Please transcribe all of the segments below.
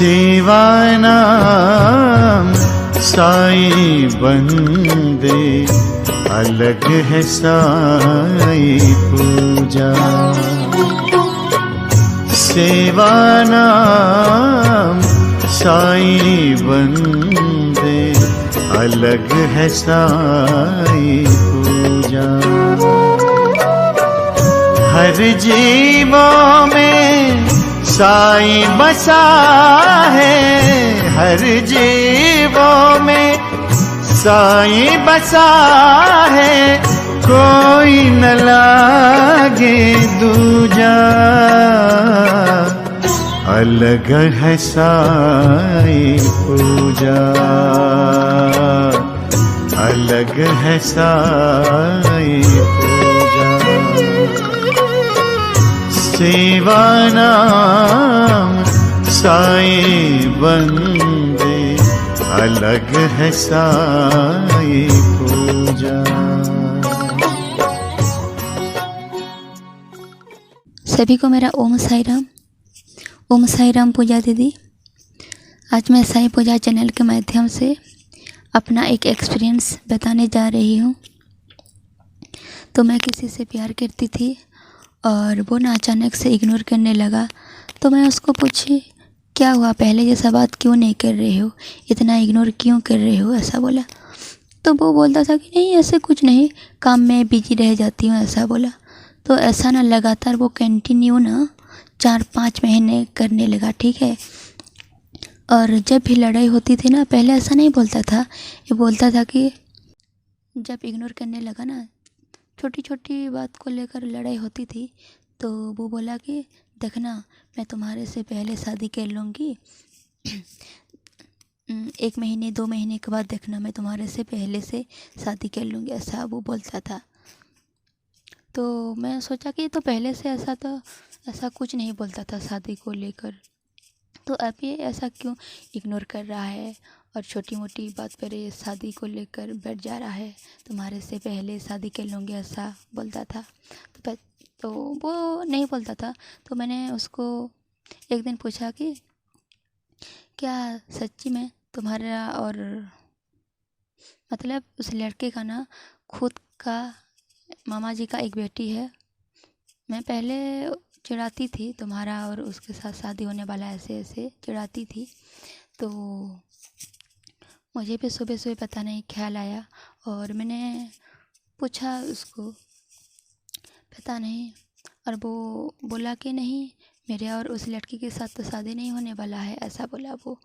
सेवा नाम साईं बंदे, अलग है साईं पूजा। सेवा नाम साईं बंदे, अलग है साईं पूजा। हर जीवों में साईं बसा है, हर जीवों में साईं बसा है, कोई न लागे दूजा। अलग है साईं पूजा, अलग है साईं पूजा। सेवा नाम साईं बंदे, अलग है साईं पूजा। सभी को मेरा ओम साई राम। ओम साई राम पूजा दीदी। आज मैं साईं पूजा चैनल के माध्यम से अपना एक एक्सपीरियंस बताने जा रही हूँ। तो मैं किसी से प्यार करती थी और वो ना अचानक से इग्नोर करने लगा। तो मैं उसको पूछी, क्या हुआ, पहले जैसा बात क्यों नहीं कर रहे हो, इतना इग्नोर क्यों कर रहे हो, ऐसा बोला। तो वो बोलता था कि नहीं ऐसे कुछ नहीं, काम में बिजी रह जाती हूँ, ऐसा बोला। तो ऐसा ना लगातार वो कंटिन्यू ना 4-5 महीने करने लगा, ठीक है। और जब भी लड़ाई होती थी ना, पहले ऐसा नहीं बोलता था। ये बोलता था कि जब इग्नोर करने लगा ना, छोटी छोटी बात को लेकर लड़ाई होती थी, तो वो बोला कि देखना, मैं तुम्हारे से पहले शादी कर लूँगी। 1 महीने 2 महीने के बाद देखना, मैं तुम्हारे से पहले से शादी कर लूँगी, ऐसा वो बोलता था। तो मैं सोचा कि तो पहले से ऐसा कुछ नहीं बोलता था शादी को लेकर, तो अब ये ऐसा क्यों इग्नोर कर रहा है और छोटी मोटी बात पर ये शादी को लेकर बैठ जा रहा है। तुम्हारे से पहले शादी कर लूँगी, ऐसा बोलता था। तो वो नहीं बोलता था। तो मैंने उसको एक दिन पूछा कि क्या सच्ची में तुम्हारा और मतलब उस लड़के का ना खुद का मामा जी का एक बेटी है। मैं पहले चिढ़ाती थी, तुम्हारा और उसके साथ शादी होने वाला, ऐसे ऐसे चिढ़ाती थी। तो मुझे भी सुबह सुबह पता नहीं ख्याल आया और मैंने पूछा उसको, पता नहीं। और वो बोला कि नहीं, मेरे और उस लड़की के साथ तो शादी नहीं होने वाला है, ऐसा बोला वो।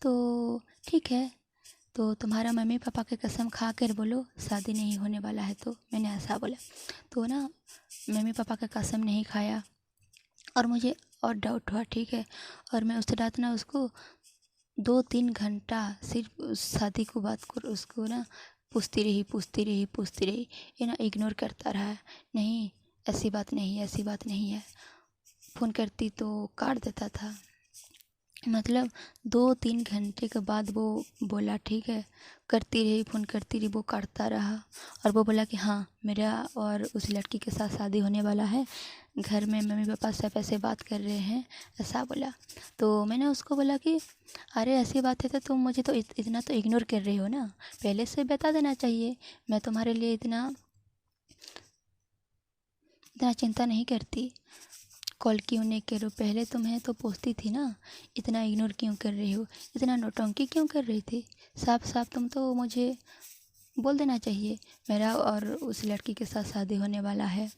तो ठीक है, तो तुम्हारा मम्मी पापा के कसम खा कर बोलो शादी नहीं होने वाला है, तो मैंने ऐसा बोला। तो ना मम्मी पापा का कसम नहीं खाया और मुझे और डाउट हुआ, ठीक है। और मैं उस रात ना उसको 2-3 घंटा सिर्फ उस शादी को बात कर उसको ना पूछती रही। ये ना इग्नोर करता रहा, नहीं ऐसी बात नहीं है, ऐसी बात नहीं है। फ़ोन करती तो काट देता था। मतलब 2-3 घंटे के बाद वो बोला, ठीक है, करती रही, फ़ोन करती रही, वो काटता रहा। और वो बोला कि हाँ, मेरा और उस लड़की के साथ शादी होने वाला है, घर में मम्मी पापा सब ऐसे बात कर रहे हैं, ऐसा बोला। तो मैंने उसको बोला कि अरे ऐसी बात है तो तुम मुझे तो इतना तो इग्नोर कर रही हो ना, पहले से बता देना चाहिए। मैं तुम्हारे लिए इतना चिंता नहीं करती, कॉल क्यों नहीं करो, पहले तुम्हें तो पूछती थी ना, इतना इग्नोर क्यों कर रही हो, इतना नौटंकी क्यों कर रही थी। साफ साफ तुम तो मुझे बोल देना चाहिए मेरा और उस लड़की के साथ शादी होने वाला है,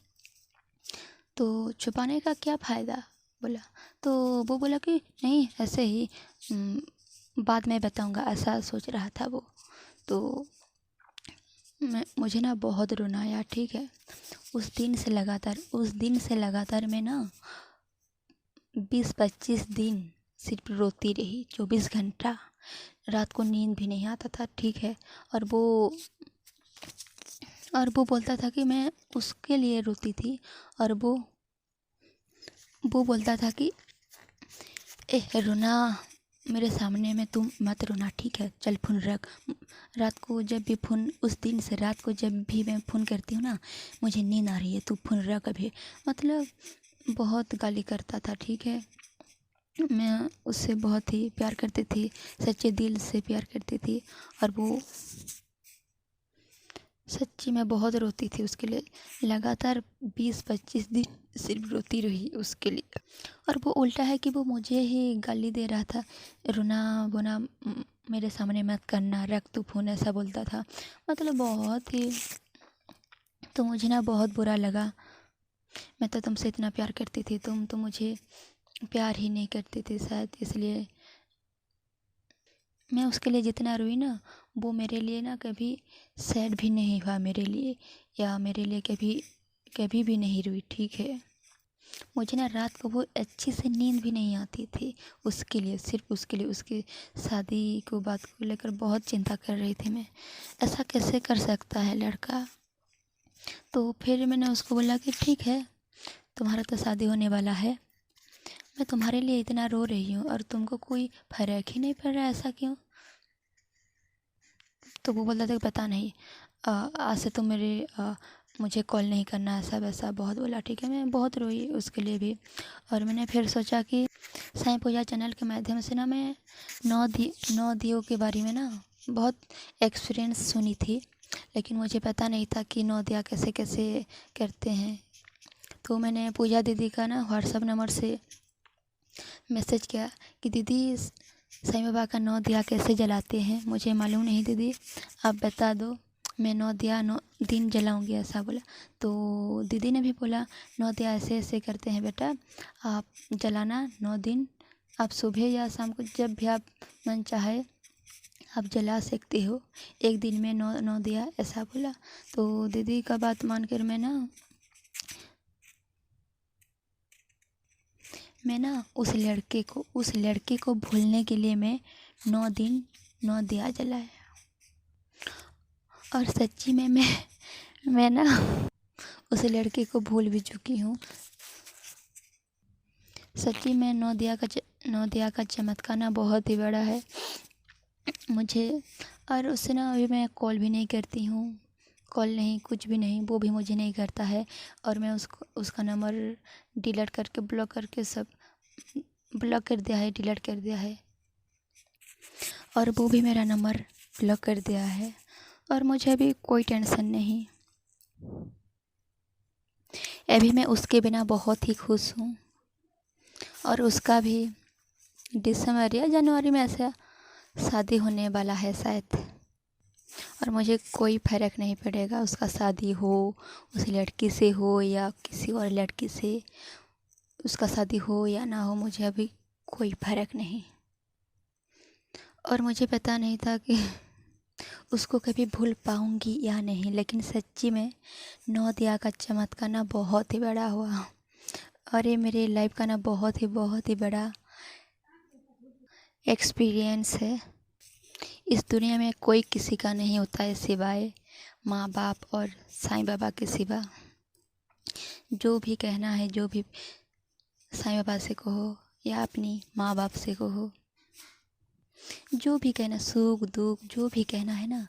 तो छुपाने का क्या फ़ायदा, बोला। तो वो बोला कि नहीं ऐसे ही बाद में बताऊंगा, ऐसा सोच रहा था वो। तो मुझे ना बहुत रोना आया, ठीक है। उस दिन से लगातार मैं ना 20-25 दिन सिर्फ रोती रही, 24 घंटा। रात को नींद भी नहीं आता था, ठीक है। और वो बोलता था कि मैं उसके लिए रोती थी, और वो बोलता था कि रोना मेरे सामने में तुम मत रोना, ठीक है, चल फ़ोन रख। रात को जब भी फ़ोन, उस दिन से रात को जब भी मैं फ़ोन करती हूँ ना, मुझे नींद आ रही है, तू फ़ोन रख अभी। मतलब बहुत गाली करता था, ठीक है। मैं उससे बहुत ही प्यार करती थी, सच्चे दिल से प्यार करती थी। और वो सच्ची मैं बहुत रोती थी उसके लिए, लगातार 20-25 दिन सिर्फ रोती रही उसके लिए। और वो उल्टा है कि वो मुझे ही गाली दे रहा था, रोना वोना मेरे सामने मत करना, रख तू फ़ोन, ऐसा बोलता था। मतलब बहुत ही, तो मुझे ना बहुत बुरा लगा। मैं तो तुमसे इतना प्यार करती थी, तुम तो मुझे प्यार ही नहीं करती थी शायद, इसलिए मैं उसके लिए जितना रोई ना, वो मेरे लिए ना कभी सैड भी नहीं हुआ मेरे लिए, या मेरे लिए कभी कभी भी नहीं रोई, ठीक है। मुझे ना रात को वो अच्छी से नींद भी नहीं आती थी उसके लिए, सिर्फ उसके लिए, उसकी शादी को बात को लेकर बहुत चिंता कर रही थी मैं। ऐसा कैसे कर सकता है लड़का। तो फिर मैंने उसको बोला कि ठीक है, तुम्हारा तो शादी होने वाला है, मैं तुम्हारे लिए इतना रो रही हूँ और तुमको कोई फ़र्क ही नहीं पड़ रहा, ऐसा क्यों। तो वो बोलता था कि पता नहीं, आज से तुम मुझे कॉल नहीं करना, ऐसा वैसा बहुत बोला। ठीक है, मैं बहुत रोई उसके लिए भी। और मैंने फिर सोचा कि साईं पूजा चैनल के माध्यम से ना मैं नौ दियों के बारे में ना बहुत एक्सपीरियंस सुनी थी, लेकिन मुझे पता नहीं था कि 9 दिया कैसे कैसे करते हैं। तो मैंने पूजा दीदी का ना व्हाट्सअप नंबर से मैसेज किया कि दीदी, साईं बाबा का 9 दिया कैसे जलाते हैं, मुझे मालूम नहीं दीदी, आप बता दो, मैं 9 दिन जलाऊंगी, ऐसा बोला। तो दीदी ने भी बोला 9 दिया ऐसे ऐसे करते हैं बेटा, आप जलाना 9 दिन, आप सुबह या शाम को जब भी आप मन चाहे आप जला सकते हो, एक दिन में 9 दिया, ऐसा बोला। तो दीदी का बात मानकर मैं ना उस लड़के को भूलने के लिए मैं 9 दिन 9 दिया जलाया। और सच्ची में मैं ना उस लड़के को भूल भी चुकी हूँ। सच्ची में 9 दिया का चमत्कार ना बहुत ही बड़ा है मुझे। और उससे ना अभी मैं कॉल भी नहीं करती हूँ, कॉल नहीं, कुछ भी नहीं, वो भी मुझे नहीं करता है। और मैं उसका नंबर डिलीट करके ब्लॉक कर दिया है, डिलीट कर दिया है। और वो भी मेरा नंबर ब्लॉक कर दिया है। और मुझे अभी कोई टेंशन नहीं, अभी मैं उसके बिना बहुत ही खुश हूँ। और उसका भी दिसंबर या जनवरी में ऐसा शादी होने वाला है शायद। और मुझे कोई फ़र्क नहीं पड़ेगा, उसका शादी हो उस लड़की से हो या किसी और लड़की से, उसका शादी हो या ना हो, मुझे अभी कोई फ़र्क नहीं। और मुझे पता नहीं था कि उसको कभी भूल पाऊँगी या नहीं, लेकिन सच्ची में 9 दिया का चमत्कार ना बहुत ही बड़ा हुआ। और ये मेरे लाइफ का ना बहुत ही बड़ा एक्सपीरियंस है। इस दुनिया में कोई किसी का नहीं होता है सिवाय माँ बाप और साईं बाबा के सिवा। जो भी कहना है, जो भी साईं बाबा से कहो या अपनी माँ बाप से कहो, जो भी कहना, सुख दुख जो भी कहना है ना,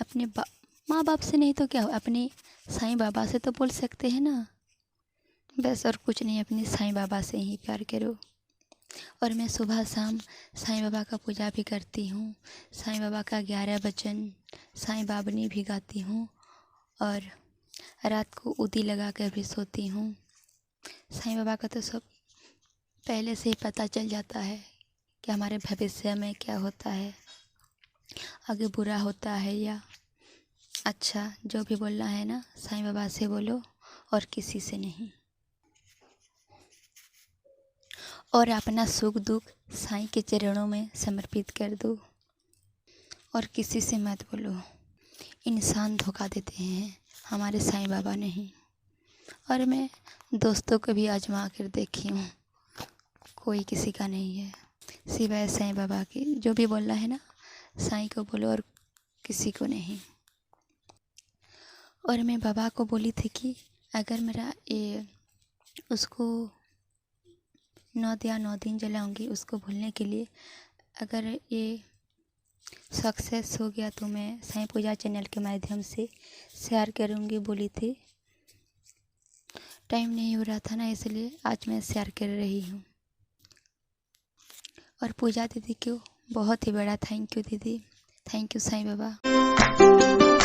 अपने माँ बाप से नहीं तो क्या हो, अपने साईं बाबा से तो बोल सकते हैं ना, बस। और कुछ नहीं, अपने साईं बाबा से ही प्यार करो। और मैं सुबह शाम साईं बाबा का पूजा भी करती हूँ, साईं बाबा का 11 भजन साईं बाबनी भी गाती हूँ। और रात को उदी लगा कर भी सोती हूँ। साईं बाबा का तो सब पहले से ही पता चल जाता है कि हमारे भविष्य में क्या होता है, आगे बुरा होता है या अच्छा। जो भी बोलना है ना, साईं बाबा से बोलो और किसी से नहीं। और अपना सुख दुख साईं के चरणों में समर्पित कर दो और किसी से मत बोलो। इंसान धोखा देते हैं, हमारे साईं बाबा नहीं। और मैं दोस्तों को भी आजमा कर देखी हूँ, कोई किसी का नहीं है सिवाय साईं बाबा के। जो भी बोलना है ना, साईं को बोलो और किसी को नहीं। और मैं बाबा को बोली थी कि अगर मेरा ये उसको 9 दिन जलाऊंगी उसको भूलने के लिए, अगर ये सक्सेस हो गया तो मैं साईं पूजा चैनल के माध्यम से शेयर करूंगी बोली थी। टाइम नहीं हो रहा था ना, इसलिए आज मैं शेयर कर रही हूँ। और पूजा दीदी को बहुत ही बड़ा थैंक यू दीदी, थैंक यू साईं बाबा।